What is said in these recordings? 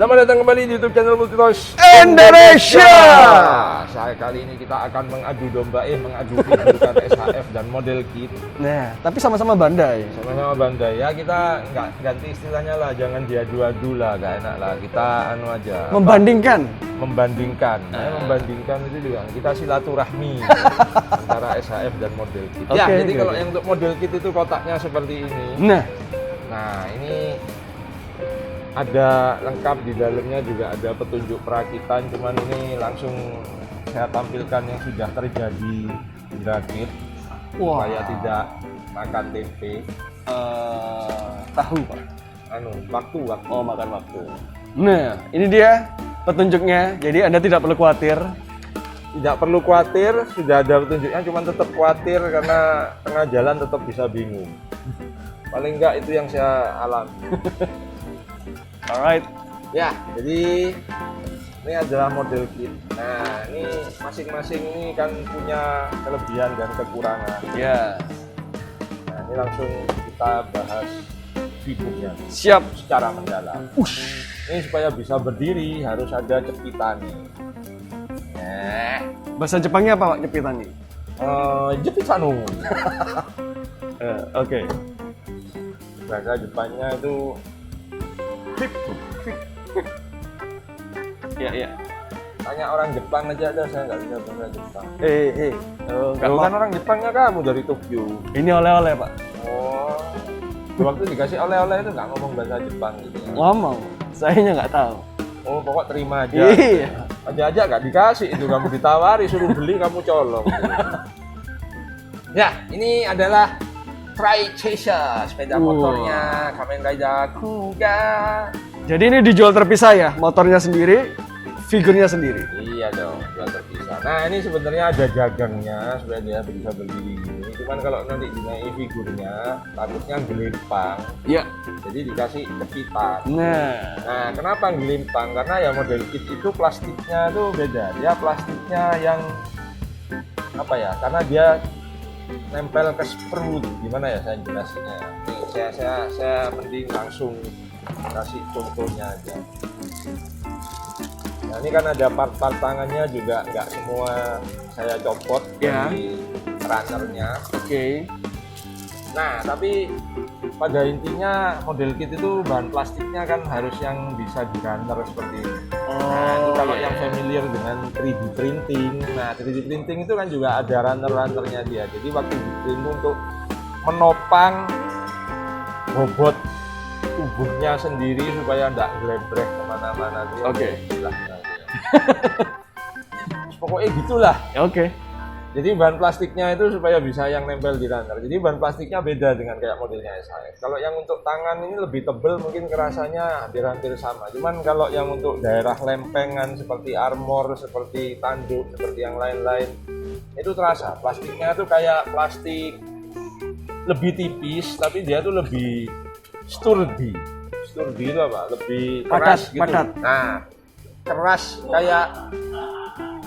Selamat datang kembali di YouTube channel Multitos Indonesia. Saya kali ini kita akan mengadu figurkan SHF dan model kit. Nah, tapi sama-sama Bandai. Sama-sama Bandai ya, kita nggak ganti istilahnya lah, jangan diadu-adu lah, gak enak lah. Kita anu aja. Membandingkan. Membandingkan itu juga kita silaturahmi antara SHF dan model kit. Oke, Ya, jadi oke, kalau oke. yang untuk model kit itu kotaknya seperti ini. Nah, ini ada lengkap di dalamnya, juga ada petunjuk perakitan, cuman ini langsung saya tampilkan yang sudah terjadi di rakit supaya tidak makan tempe. Tahu, Pak. Waktu. Oh, makan waktu. Nah, ini dia petunjuknya. Jadi Anda tidak perlu khawatir. Tidak perlu khawatir, sudah ada petunjuknya, cuman tetap khawatir karena tengah jalan tetap bisa bingung. Paling enggak itu yang saya alami. Alright. Ya, jadi ini adalah model kit. Nah, ini masing-masing ini kan punya kelebihan dan kekurangan. Ya. Nah, ini langsung kita bahas figurnya Siap. secara mendalam. Ini supaya bisa berdiri harus ada cepitannya. Nah, Bahasa Jepangnya apa, Pak, jepitan ini? jepitanu. Oke. Bahasa Jepangnya itu Iya. tanya orang Jepang aja ada, saya nggak bisa bahasa Jepang. Oh, Kalau kan orang Jepangnya kamu dari Tokyo. Ini oleh-oleh, Pak. Oh, waktu dikasih oleh-oleh itu nggak ngomong bahasa Jepang gitu ya? Ngomong. Sayanya nggak tahu. Oh, pokok terima aja. Iya. Aja nggak dikasih itu, kamu ditawari suruh beli kamu colong. Ya, ini adalah Tri-Chaser, sepeda motornya Kamen Rider Kuga. Jadi ini dijual terpisah ya, motornya sendiri, figurnya sendiri. Iya dong, jual terpisah. Nah, ini sebenarnya ada jagangnya supaya dia bisa berdiri gini. Cuman kalau nanti dinaik figurnya, takutnya gelimpang. Iya. Jadi dikasih cepitan. Nah, Kenapa gelimpang? Karena ya model kit itu plastiknya tuh beda. Dia plastiknya yang apa ya? Karena dia nempel ke sprue. Gimana ya saya jelasinnya? Nih, saya mending langsung kasih contohnya aja. Nah, ini kan ada part-part tangannya juga, nggak semua saya copot dari runnernya. Oke. Nah, tapi pada intinya model kit itu bahan plastiknya kan harus yang bisa di runner seperti ini. Nah, itu kalau yang familiar dengan 3D printing. Nah, 3D printing itu kan juga ada runner-runnernya dia. Jadi waktu di print untuk menopang bobot tubuhnya sendiri supaya nggak gelebrek kemana-mana. Oke. Pokoknya gitulah. Oke. Jadi bahan plastiknya itu supaya bisa yang nempel di runner. Jadi bahan plastiknya beda dengan kayak modelnya SHF. Kalau yang untuk tangan ini lebih tebal, mungkin kerasanya hampir-hampir sama. Cuman kalau yang untuk daerah lempengan seperti armor, seperti tanduk, seperti yang lain-lain, itu terasa. Plastiknya tuh kayak plastik lebih tipis, tapi dia tuh lebih sturdy. Sturdy itu apa? Lebih keras gitu. Padat. Nah, keras kayak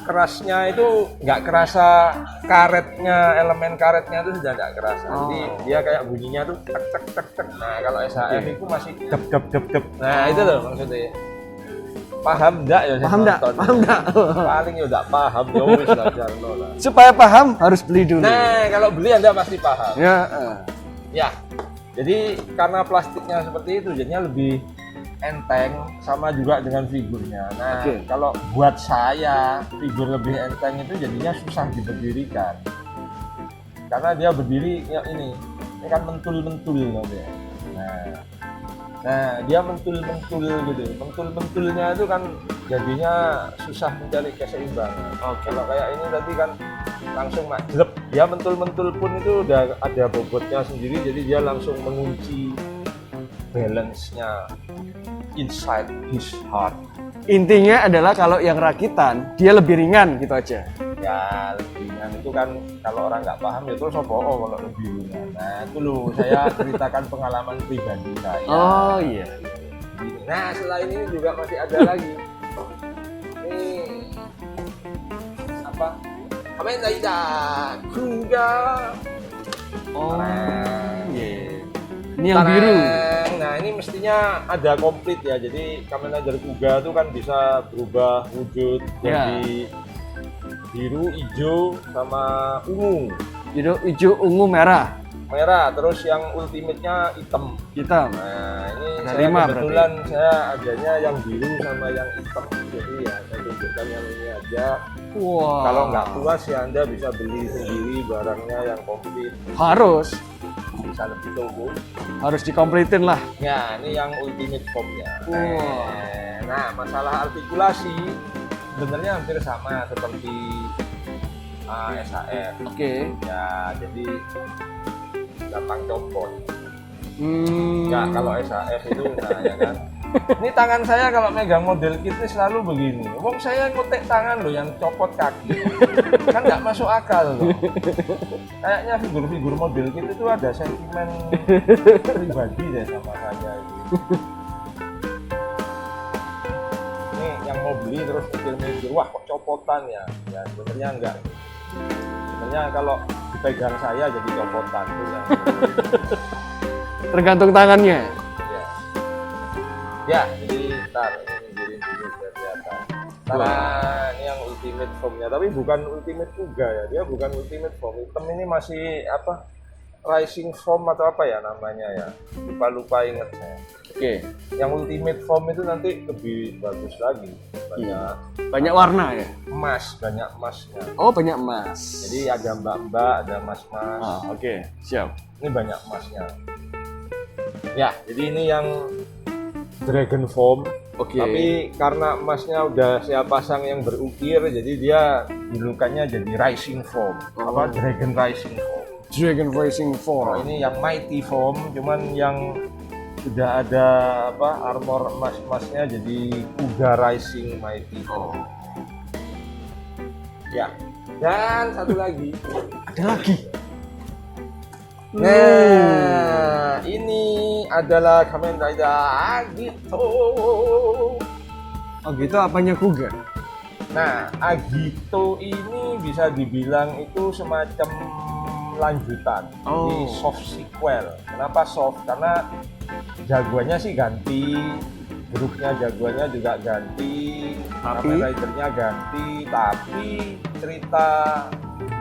kerasnya itu nggak kerasa, karetnya, elemen karetnya itu sudah nggak kerasa. Jadi dia kayak bunyinya tuh tek tek tek tek. Nah, kalau SHF itu masih dep dep dep dep. Nah, itu loh maksudnya. Paham enggak ya? Paham enggak? Paling ya enggak paham ya wis lah jarno lah. Supaya paham harus beli dulu. Nah, kalau beli Anda pasti paham. Ya. Ya. Jadi karena plastiknya seperti itu jadinya lebih enteng, sama juga dengan figurnya. Nah, kalau buat saya figur lebih enteng itu jadinya susah diberdirikan. Karena dia berdiri ya ini kan mentul-mentul nanti. Nah, dia mentul-mentul gitu. Mentul-mentulnya itu kan jadinya susah mencari keseimbangan. Kalau kayak ini tadi kan langsung maglep. Dia mentul-mentul pun itu udah ada bobotnya sendiri, jadi dia langsung mengunci balance-nya inside his heart. Intinya adalah kalau yang rakitan dia lebih ringan gitu aja. Ya, lebih ringan itu kan kalau orang nggak paham ya terus apa kalau lebih ringan. Nah, itu loh saya ceritakan pengalaman pribadi saya. Oh iya. Nah, selain ini juga masih ada lagi. Ini apa? Kamen Rider Kuga. Oh iya. Ini yang biru. Nah, Nah, ini mestinya ada komplit ya. Jadi Kamen Rider Kuga itu kan bisa berubah wujud jadi biru, hijau, sama ungu. Biru, hijau, ungu, merah. Merah, terus yang ultimate-nya hitam. Hitam. Nah, ini Ada saya 5 kebetulan saya adanya yang biru sama yang hitam. Jadi ya saya tunjukkan yang ini aja. Wah. Kalau nggak puas ya Anda bisa beli sendiri barangnya yang komplit. Harus Bisa lebih toko. harus dikompletin lah. Ya, ini yang ultimate form-nya. Wah. Nah, masalah artikulasi sebenarnya hampir sama seperti SAF. Oke. Ya, jadi gampang copot. Hmm. Ya, kalau SAF itu, nah ya kan. Ini tangan saya kalau megang model kit ini selalu begini. Wong saya ngotek tangan loh yang copot kaki. Kan nggak masuk akal loh. Kayaknya figur-figur model kit itu ada sentimen pribadi deh sama saya ini. Ini yang mau beli terus mikir-mikir, wah kok copotan ya? Ya sebenarnya enggak. Sebenarnya kalau dipegang saya jadi copotan itu yang Tergantung tangannya. ya, jadi ntar ini minggirin dulu biar kelihatan. Karena ini yang ultimate form-nya, tapi bukan ultimate Kuga ya, dia bukan ultimate form. Hitam ini masih apa? Rising form atau apa ya namanya ya? Lupa inget saya. Oke. Yang ultimate form itu nanti lebih bagus lagi. Banyak warna ya. Emas, banyak emasnya. Oh, banyak emas. Jadi ada mbak-mbak, ada mas-mas. Oke. Siap. Ini banyak emasnya. Ya, jadi ini yang Dragon Form. Oke. Tapi karena emasnya udah saya pasang yang berukir, jadi dia julukannya jadi Rising Form. Apa Dragon Rising Form. Dragon Racing Oh, 4. ini yang Mighty Form, cuman yang sudah ada apa armor emas-emasnya jadi Kuga Rising Mighty Form. Ya. Dan satu lagi. Ada lagi. Nah, ini adalah Kamen Rider Agito. Oh gitu, apanya Kuga? Nah, Agito ini bisa dibilang itu semacam lanjutan, jadi soft sequel. Kenapa soft? Karena jagoannya sih ganti, grupnya jagoannya juga ganti, Kamen Rider-nya ganti, tapi cerita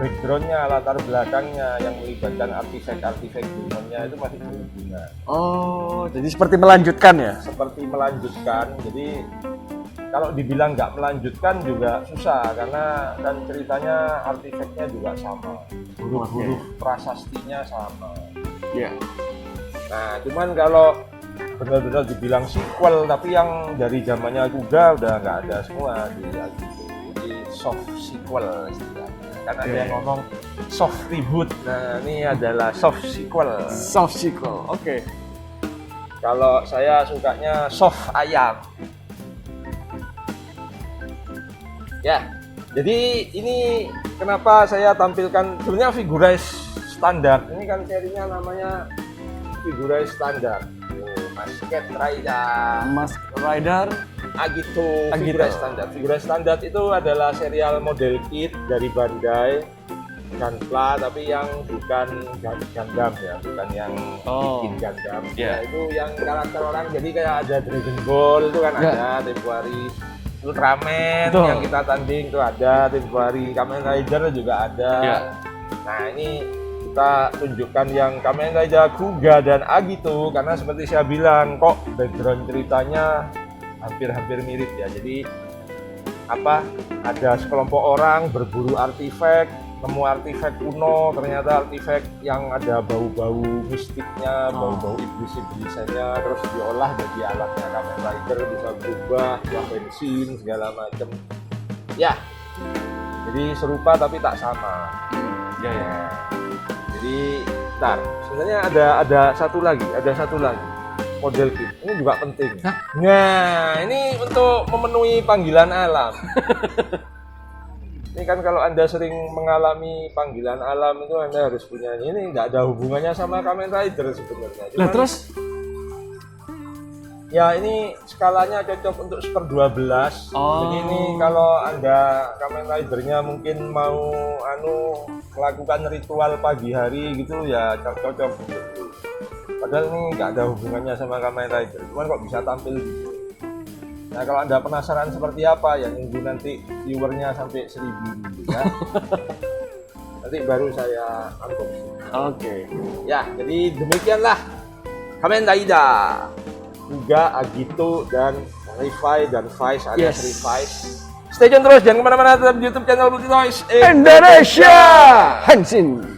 background-nya, latar belakangnya yang melibatkan artifak-artifak demonnya itu masih berhubungan. Oh, jadi seperti melanjutkan ya? Seperti melanjutkan, jadi kalau dibilang nggak melanjutkan juga susah karena kan ceritanya artifaknya juga sama, huruf-huruf prasastinya sama. Iya. Nah, cuman kalau benar-benar dibilang sequel tapi yang dari zamannya Kuga udah nggak ada semua di Agito. Jadi soft sequel istilahnya. Kan ada yang ngomong soft reboot. Nah, ini adalah soft sequel. Soft sequel. Oke. Kalau saya sukanya soft ayam. Ya, jadi ini kenapa saya tampilkan sebenarnya Figurize standar. Ini kan serinya namanya Figurize standar. Masked Rider. Mask Rider Agito. Figurize standar. Figurize standar itu adalah serial model kit dari Bandai Gunpla, tapi yang bukan Gundam ya, bukan yang bikin Gundam. Yeah. Ya, itu yang karakter orang. Jadi kayak ada Dragon Ball itu kan ada temporary. Ultraman yang kita tanding itu ada temporary, Kamen Rider juga ada. Nah, ini kita tunjukkan yang Kamen Rider Kuga dan Agito karena seperti saya bilang kok background ceritanya hampir-hampir mirip ya. Jadi apa? Ada sekelompok orang berburu artifak, nemu artifak kuno, ternyata artifak yang ada bau-bau mistiknya, bau-bau iblis-iblisannya, terus diolah jadi alatnya Kamen Rider, bisa berubah, buah bensin, segala macam. Ya, jadi serupa tapi tak sama. Ya. Jadi, ntar, sebenarnya ada satu lagi model kit. Ini juga penting. Nah, ini untuk memenuhi panggilan alam. Ini kan kalau Anda sering mengalami panggilan alam itu Anda harus punya ini, nggak ada hubungannya sama Kamen Rider sebenarnya. Nah, terus? Ya ini skalanya cocok untuk 1/12. Jadi ini kalau Anda Kamen Rider-nya mungkin mau melakukan ritual pagi hari gitu ya cocok untuk itu. Padahal ini nggak ada hubungannya sama Kamen Rider, cuman kok bisa tampil gitu. Nah kalau Anda penasaran seperti apa, ya nunggu nanti viewernya sampai 1000 dulu ya. Nanti baru saya unboxing. Oke. Ya, jadi demikianlah Kamen Rider Kuga, Agito, dan Revive dan Vice alias Yes. Revive. Stay tune terus, jangan kemana-mana, tetap di YouTube channel Multi Toys Indonesia Henshin.